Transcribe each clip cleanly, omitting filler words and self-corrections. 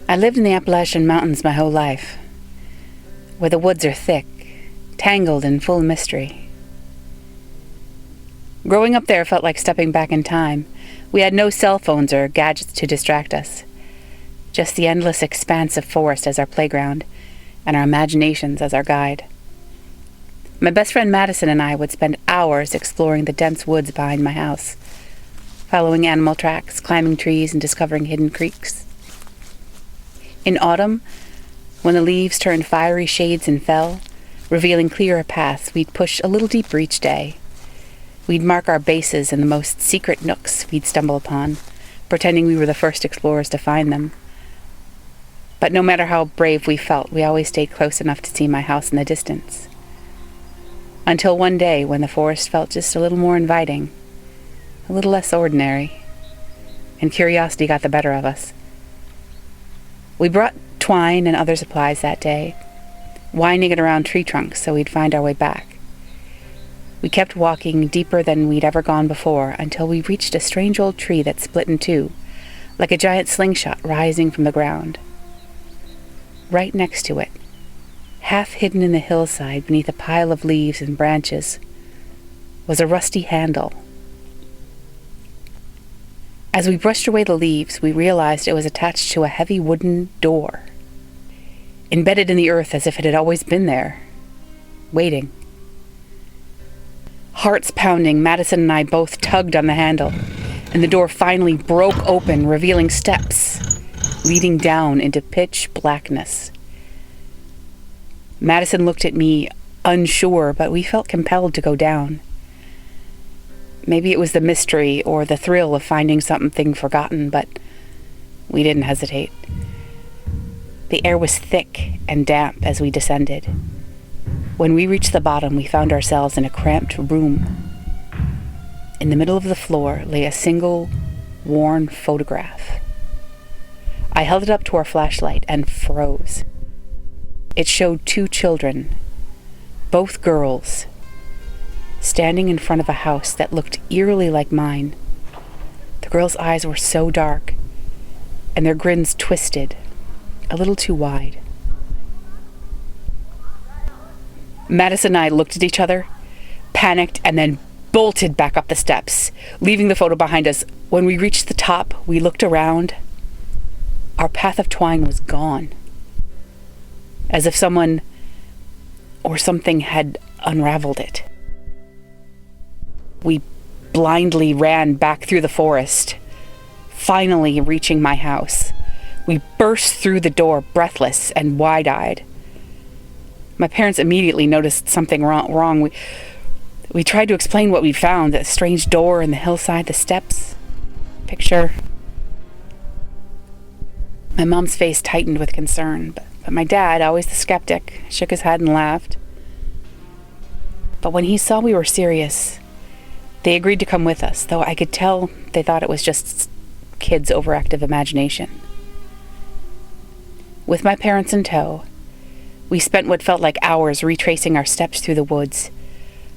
I lived in the Appalachian Mountains my whole life, where the woods are thick, tangled and full of mystery. Growing up there felt like stepping back in time. We had no cell phones or gadgets to distract us, just the endless expanse of forest as our playground, and our imaginations as our guide. My best friend Madison and I would spend hours exploring the dense woods behind my house, following animal tracks, climbing trees, and discovering hidden creeks. In autumn, when the leaves turned fiery shades and fell, revealing clearer paths, we'd push a little deeper each day. We'd mark our bases in the most secret nooks we'd stumble upon, pretending we were the first explorers to find them. But no matter how brave we felt, we always stayed close enough to see my house in the distance. Until one day when the forest felt just a little more inviting, a little less ordinary, and curiosity got the better of us. We brought twine and other supplies that day, winding it around tree trunks so we'd find our way back. We kept walking deeper than we'd ever gone before until we reached a strange old tree that split in two, like a giant slingshot rising from the ground. Right next to it, half hidden in the hillside beneath a pile of leaves and branches, was a rusty handle. As we brushed away the leaves, we realized it was attached to a heavy wooden door, embedded in the earth as if it had always been there, waiting. Hearts pounding, Madison and I both tugged on the handle, and the door finally broke open, revealing steps leading down into pitch blackness. Madison looked at me, unsure, but we felt compelled to go down. Maybe it was the mystery or the thrill of finding something forgotten, but we didn't hesitate. The air was thick and damp as we descended. When we reached the bottom, we found ourselves in a cramped room. In the middle of the floor lay a single, worn photograph. I held it up to our flashlight and froze. It showed two children, both girls, standing in front of a house that looked eerily like mine. The girls' eyes were so dark, and their grins twisted, a little too wide. Madison and I looked at each other, panicked, and then bolted back up the steps, leaving the photo behind us. When we reached the top, we looked around. Our path of twine was gone, as if someone or something had unraveled it. We blindly ran back through the forest, finally reaching my house. We burst through the door, breathless and wide-eyed. My parents immediately noticed something wrong. We tried to explain what we'd found, the strange door in the hillside, the steps, picture. My mom's face tightened with concern, but my dad, always the skeptic, shook his head and laughed. But when he saw we were serious, they agreed to come with us, though I could tell they thought it was just kids' overactive imagination. With my parents in tow, we spent what felt like hours retracing our steps through the woods,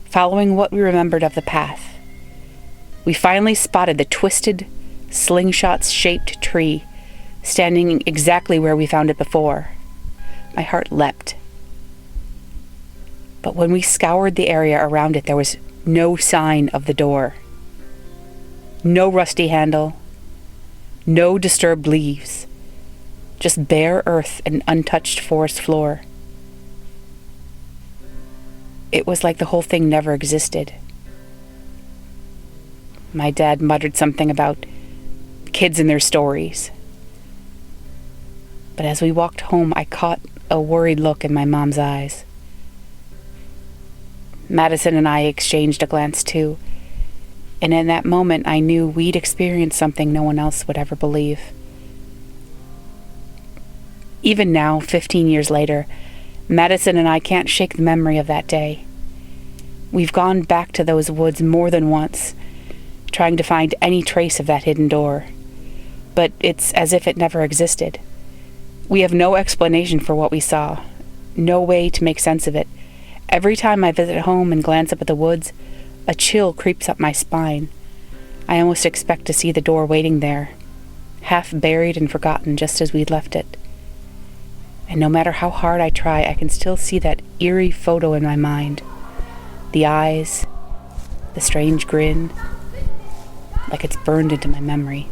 following what we remembered of the path. We finally spotted the twisted, slingshot-shaped tree standing exactly where we found it before. My heart leapt. But when we scoured the area around it, there was no sign of the door. No rusty handle. No disturbed leaves. Just bare earth and untouched forest floor. It was like the whole thing never existed. My dad muttered something about kids and their stories. But as we walked home, I caught a worried look in my mom's eyes. Madison and I exchanged a glance too, and in that moment I knew we'd experienced something no one else would ever believe. Even now, 15 years later, Madison and I can't shake the memory of that day. We've gone back to those woods more than once, trying to find any trace of that hidden door, but it's as if it never existed. We have no explanation for what we saw, no way to make sense of it. Every time I visit home and glance up at the woods, a chill creeps up my spine. I almost expect to see the door waiting there, half buried and forgotten just as we'd left it. And no matter how hard I try, I can still see that eerie photo in my mind. The eyes, the strange grin, like it's burned into my memory.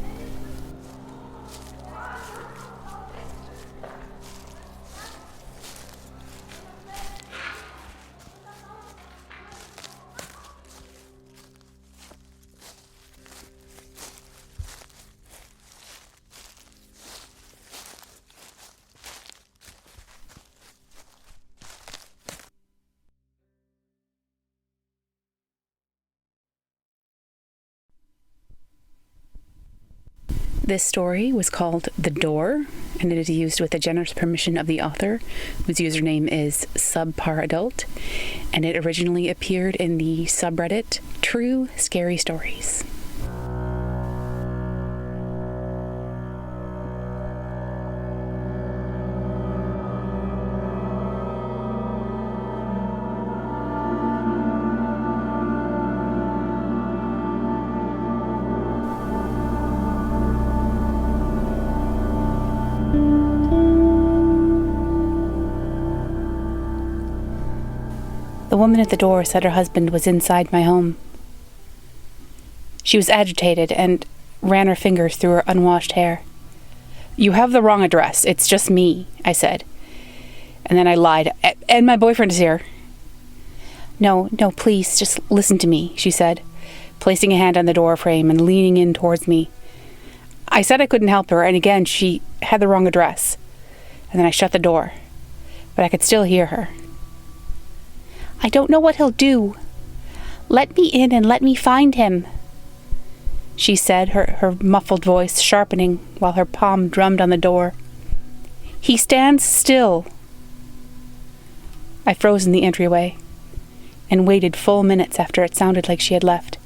This story was called The Door, and it is used with the generous permission of the author, whose username is subparadult, and it originally appeared in the subreddit True Scary Stories. The woman at the door said her husband was inside my home. She was agitated and ran her fingers through her unwashed hair. "You have the wrong address. It's just me," I said. And then I lied. "And my boyfriend is here." No, please, just listen to me," she said, placing a hand on the door frame and leaning in towards me. I said I couldn't help her, and again she had the wrong address. And then I shut the door, but I could still hear her. "I don't know what he'll do. Let me in and let me find him," she said, her muffled voice sharpening while her palm drummed on the door. "He stands still." I froze in the entryway and waited full minutes after it sounded like she had left,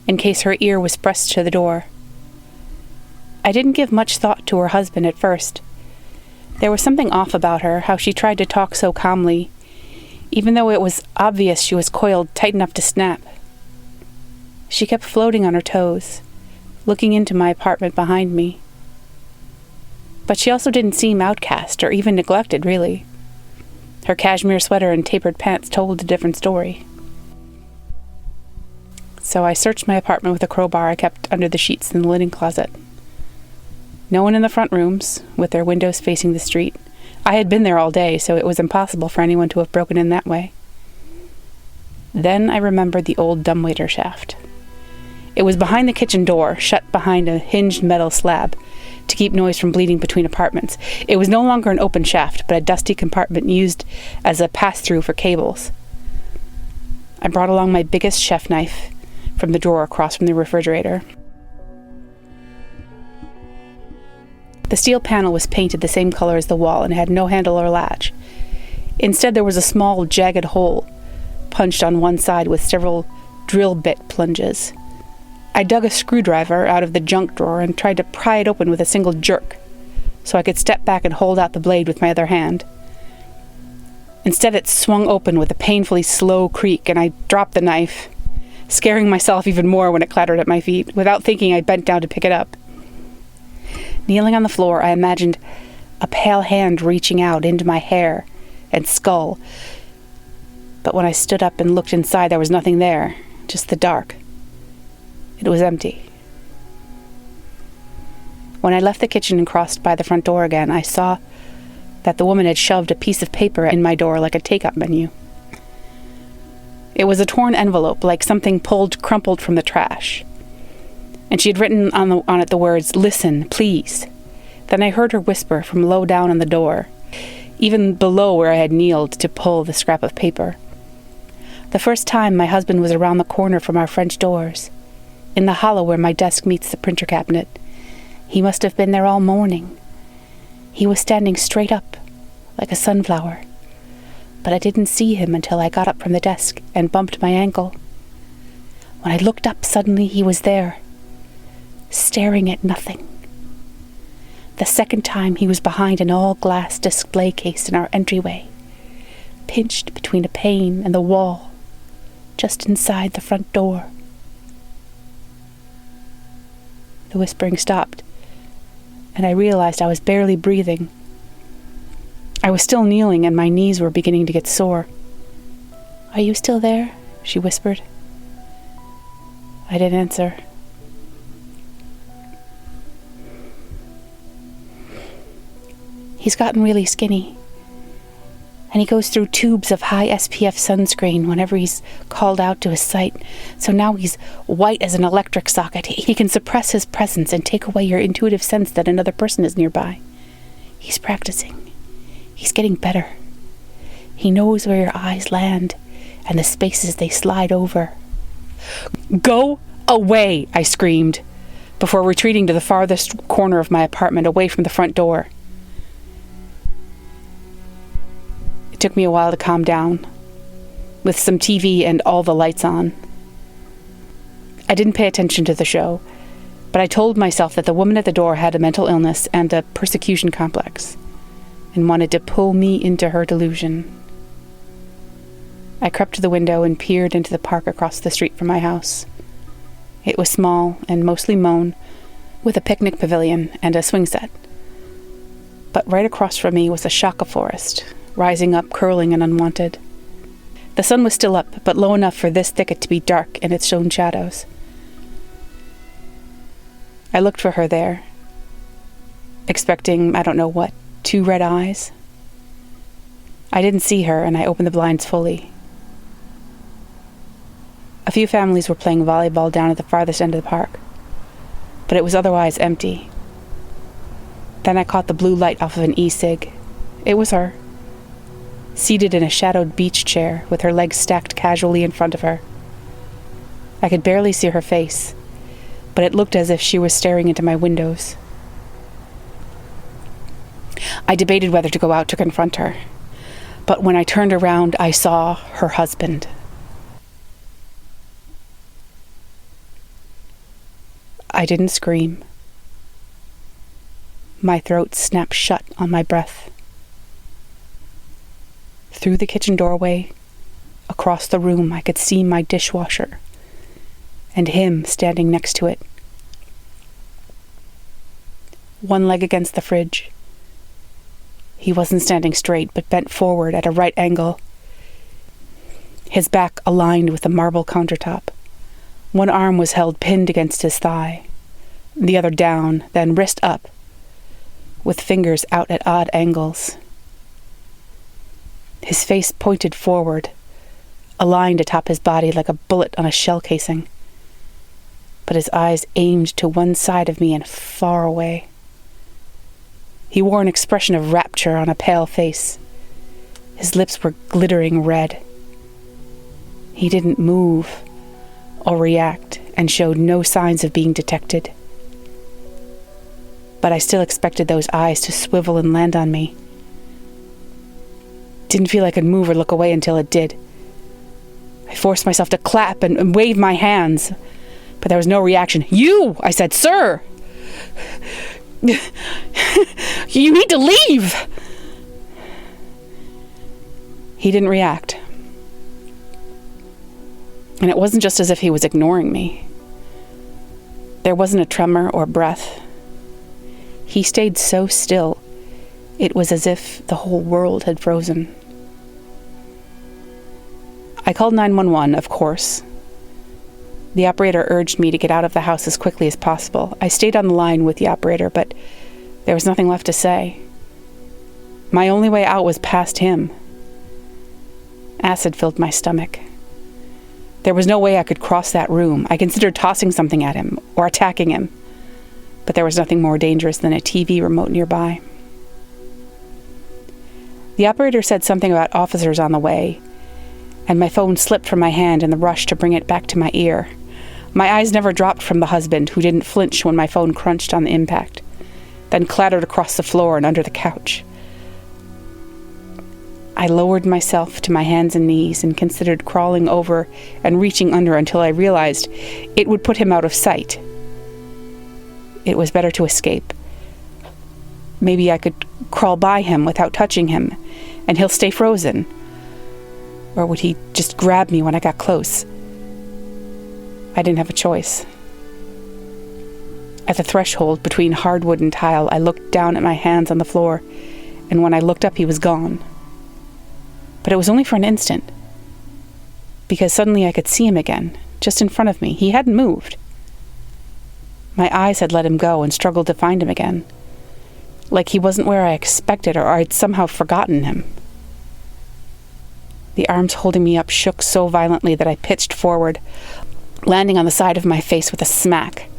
in case her ear was pressed to the door. I didn't give much thought to her husband at first. There was something off about her, how she tried to talk so calmly, even though it was obvious she was coiled tight enough to snap. She kept floating on her toes, looking into my apartment behind me. But she also didn't seem outcast or even neglected, really. Her cashmere sweater and tapered pants told a different story. So I searched my apartment with a crowbar I kept under the sheets in the linen closet. No one in the front rooms, with their windows facing the street. I had been there all day, so it was impossible for anyone to have broken in that way. Then I remembered the old dumbwaiter shaft. It was behind the kitchen door, shut behind a hinged metal slab, to keep noise from bleeding between apartments. It was no longer an open shaft, but a dusty compartment used as a pass-through for cables. I brought along my biggest chef knife from the drawer across from the refrigerator. The steel panel was painted the same color as the wall and had no handle or latch. Instead, there was a small, jagged hole, punched on one side with several drill bit plunges. I dug a screwdriver out of the junk drawer and tried to pry it open with a single jerk, so I could step back and hold out the blade with my other hand. Instead, it swung open with a painfully slow creak, and I dropped the knife, scaring myself even more when it clattered at my feet. Without thinking, I bent down to pick it up. Kneeling on the floor, I imagined a pale hand reaching out into my hair and skull. But when I stood up and looked inside, there was nothing there, just the dark. It was empty. When I left the kitchen and crossed by the front door again, I saw that the woman had shoved a piece of paper in my door like a take-out menu. It was a torn envelope, like something crumpled from the trash. And she had written on it the words, "Listen, please." Then I heard her whisper from low down on the door, even below where I had kneeled to pull the scrap of paper. The first time my husband was around the corner from our French doors, in the hollow where my desk meets the printer cabinet. He must have been there all morning. He was standing straight up, like a sunflower. But I didn't see him until I got up from the desk and bumped my ankle. When I looked up, suddenly he was there, staring at nothing. The second time, he was behind an all-glass display case in our entryway, pinched between a pane and the wall, just inside the front door. The whispering stopped, and I realized I was barely breathing. I was still kneeling and my knees were beginning to get sore. "Are you still there?" she whispered. I didn't answer. "He's gotten really skinny, and he goes through tubes of high SPF sunscreen whenever he's called out to his site, so now he's white as an electric socket. He can suppress his presence and take away your intuitive sense that another person is nearby. He's practicing. He's getting better. He knows where your eyes land and the spaces they slide over." "Go away!" I screamed, before retreating to the farthest corner of my apartment, away from the front door. It took me a while to calm down, with some TV and all the lights on. I didn't pay attention to the show, but I told myself that the woman at the door had a mental illness and a persecution complex, and wanted to pull me into her delusion. I crept to the window and peered into the park across the street from my house. It was small and mostly mown, with a picnic pavilion and a swing set. But right across from me was a shaka forest, rising up, curling and unwanted. The sun was still up, but low enough for this thicket to be dark in its own shadows. I looked for her there, expecting, I don't know what, 2 red eyes. I didn't see her, and I opened the blinds fully. A few families were playing volleyball down at the farthest end of the park, but it was otherwise empty. Then I caught the blue light off of an e-cig. It was her, seated in a shadowed beach chair with her legs stacked casually in front of her. I could barely see her face, but it looked as if she was staring into my windows. I debated whether to go out to confront her, but when I turned around, I saw her husband. I didn't scream. My throat snapped shut on my breath. Through the kitchen doorway, across the room, I could see my dishwasher, and him standing next to it. One leg against the fridge. He wasn't standing straight, but bent forward at a right angle, his back aligned with the marble countertop. One arm was held pinned against his thigh, the other down, then wrist up, with fingers out at odd angles. His face pointed forward, aligned atop his body like a bullet on a shell casing, but his eyes aimed to one side of me and far away. He wore an expression of rapture on a pale face. His lips were glittering red. He didn't move or react and showed no signs of being detected. But I still expected those eyes to swivel and land on me. Didn't feel I could move or look away until it did. I forced myself to clap and wave my hands, but there was no reaction. "You!" I said. "Sir! You need to leave!" He didn't react. And it wasn't just as if he was ignoring me. There wasn't a tremor or breath. He stayed so still, it was as if the whole world had frozen. I called 911, of course. The operator urged me to get out of the house as quickly as possible. I stayed on the line with the operator, but there was nothing left to say. My only way out was past him. Acid filled my stomach. There was no way I could cross that room. I considered tossing something at him or attacking him, but there was nothing more dangerous than a TV remote nearby. The operator said something about officers on the way, and my phone slipped from my hand in the rush to bring it back to my ear. My eyes never dropped from the husband, who didn't flinch when my phone crunched on the impact, then clattered across the floor and under the couch. I lowered myself to my hands and knees and considered crawling over and reaching under until I realized it would put him out of sight. It was better to escape. Maybe I could crawl by him without touching him, and he'll stay frozen. Or would he just grab me when I got close? I didn't have a choice. At the threshold between hardwood and tile, I looked down at my hands on the floor and when I looked up he was gone. But it was only for an instant, because suddenly I could see him again, just in front of me. He hadn't moved. My eyes had let him go and struggled to find him again, like he wasn't where I expected, or I'd somehow forgotten him. The arms holding me up shook so violently that I pitched forward, landing on the side of my face with a smack.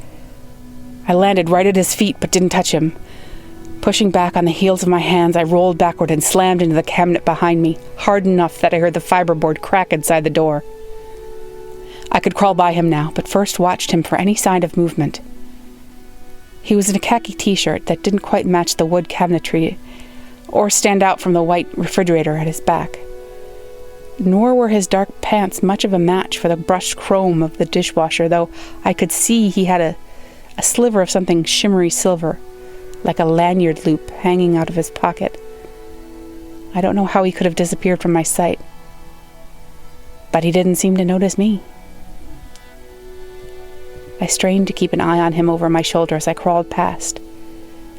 I landed right at his feet but didn't touch him. Pushing back on the heels of my hands, I rolled backward and slammed into the cabinet behind me, hard enough that I heard the fiberboard crack inside the door. I could crawl by him now, but first watched him for any sign of movement. He was in a khaki t-shirt that didn't quite match the wood cabinetry or stand out from the white refrigerator at his back. Nor were his dark pants much of a match for the brushed chrome of the dishwasher, though I could see he had a sliver of something shimmery silver, like a lanyard loop, hanging out of his pocket. I don't know how he could have disappeared from my sight, but he didn't seem to notice me. I strained to keep an eye on him over my shoulder as I crawled past,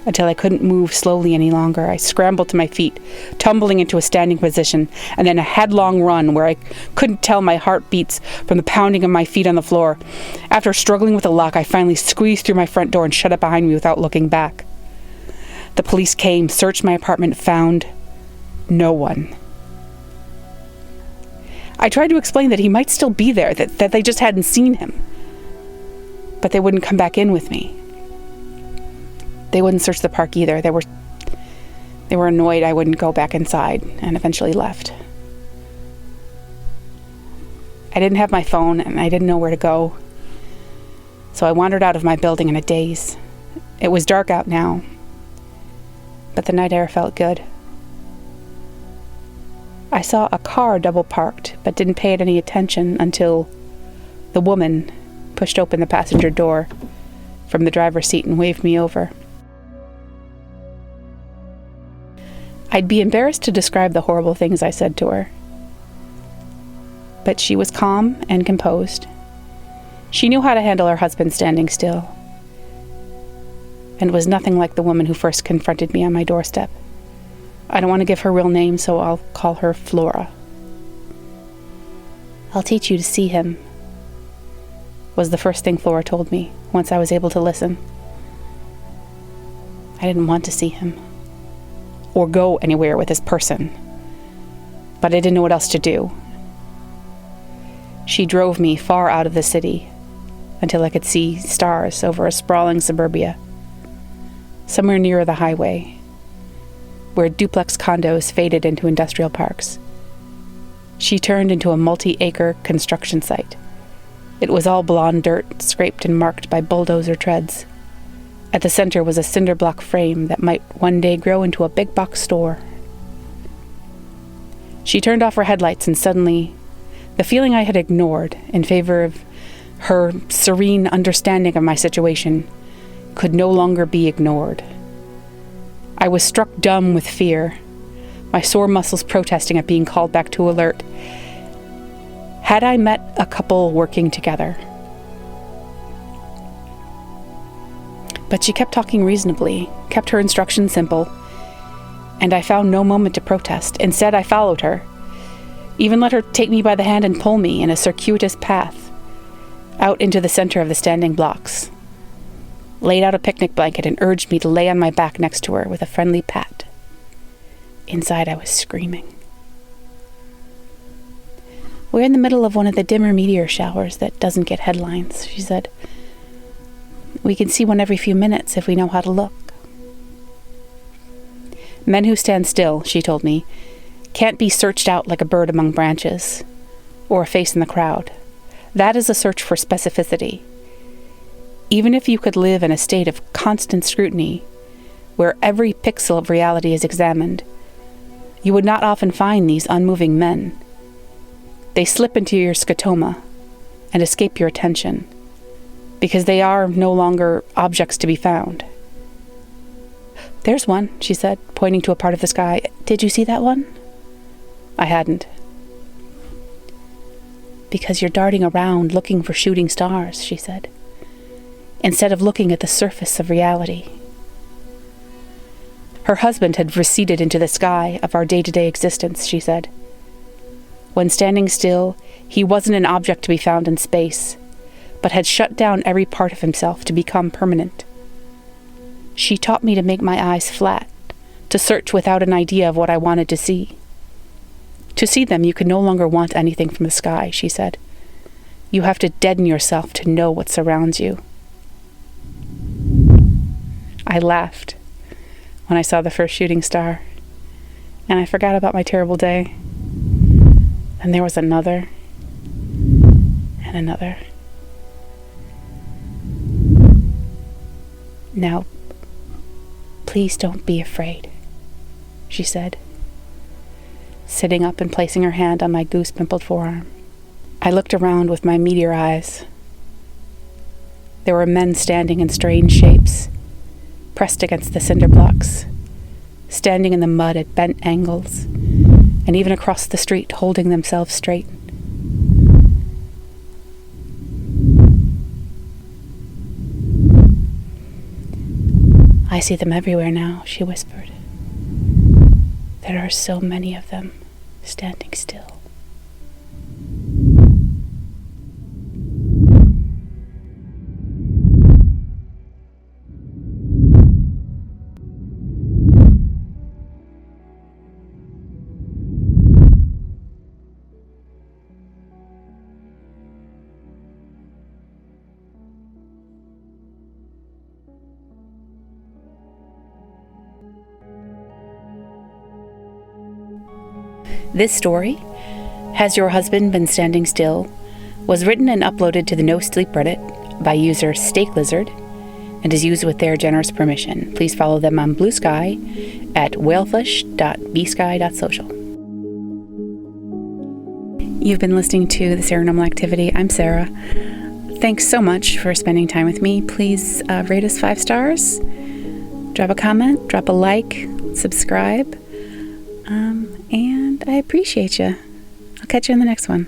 until I couldn't move slowly any longer. I scrambled to my feet, tumbling into a standing position, and then a headlong run where I couldn't tell my heartbeats from the pounding of my feet on the floor. After struggling with the lock, I finally squeezed through my front door and shut it behind me without looking back. The police came, searched my apartment, found no one. I tried to explain that he might still be there, that they just hadn't seen him. But they wouldn't come back in with me. They wouldn't search the park either. They were annoyed I wouldn't go back inside, and eventually left. I didn't have my phone, and I didn't know where to go. So I wandered out of my building in a daze. It was dark out now, but the night air felt good. I saw a car double parked, but didn't pay it any attention until the woman pushed open the passenger door from the driver's seat and waved me over. I'd be embarrassed to describe the horrible things I said to her, but she was calm and composed. She knew how to handle her husband standing still, and was nothing like the woman who first confronted me on my doorstep. I don't want to give her real name, so I'll call her Flora. "I'll teach you to see him," was the first thing Flora told me once I was able to listen. I didn't want to see him, or go anywhere with this person, but I didn't know what else to do. She drove me far out of the city until I could see stars over a sprawling suburbia, somewhere nearer the highway, where duplex condos faded into industrial parks. She turned into a multi-acre construction site. It was all blonde dirt, scraped and marked by bulldozer treads. At the center was a cinder block frame that might one day grow into a big box store. She turned off her headlights, and suddenly, the feeling I had ignored in favor of her serene understanding of my situation could no longer be ignored. I was struck dumb with fear, my sore muscles protesting at being called back to alert. Had I met a couple working together? But she kept talking reasonably, kept her instructions simple, and I found no moment to protest. Instead, I followed her, even let her take me by the hand and pull me in a circuitous path out into the center of the standing blocks, laid out a picnic blanket and urged me to lay on my back next to her with a friendly pat. Inside, I was screaming. "We're in the middle of one of the dimmer meteor showers that doesn't get headlines," she said. "We can see one every few minutes if we know how to look." "Men who stand still," she told me, "can't be searched out like a bird among branches, or a face in the crowd. That is a search for specificity. Even if you could live in a state of constant scrutiny, where every pixel of reality is examined, you would not often find these unmoving men. They slip into your scotoma and escape your attention, because they are no longer objects to be found." "There's one," she said, pointing to a part of the sky. "Did you see that one?" I hadn't. "Because you're darting around looking for shooting stars," she said, "instead of looking at the surface of reality." Her husband had receded into the sky of our day-to-day existence, she said. When standing still, he wasn't an object to be found in space, but had shut down every part of himself to become permanent. She taught me to make my eyes flat, to search without an idea of what I wanted to see. To see them, you could no longer want anything from the sky, she said. You have to deaden yourself to know what surrounds you. I laughed when I saw the first shooting star, and I forgot about my terrible day. And there was another, and another. Now, please don't be afraid, she said, sitting up and placing her hand on my goose-pimpled forearm. I looked around with my meteor eyes. There were men standing in strange shapes, pressed against the cinder blocks, standing in the mud at bent angles, and even across the street holding themselves straight. I see them everywhere now, she whispered. There are so many of them standing still. This story, Has Your Husband Been Standing Still?, was written and uploaded to the No Sleep Reddit by user Steak Lizard and is used with their generous permission. Please follow them on Blue Sky at whalefish.bsky.social. You've been listening to The Paranormal Activity. I'm Sarah. Thanks so much for spending time with me. Please rate us 5 stars, drop a comment, drop a like, subscribe. And I appreciate you. I'll catch you in the next one.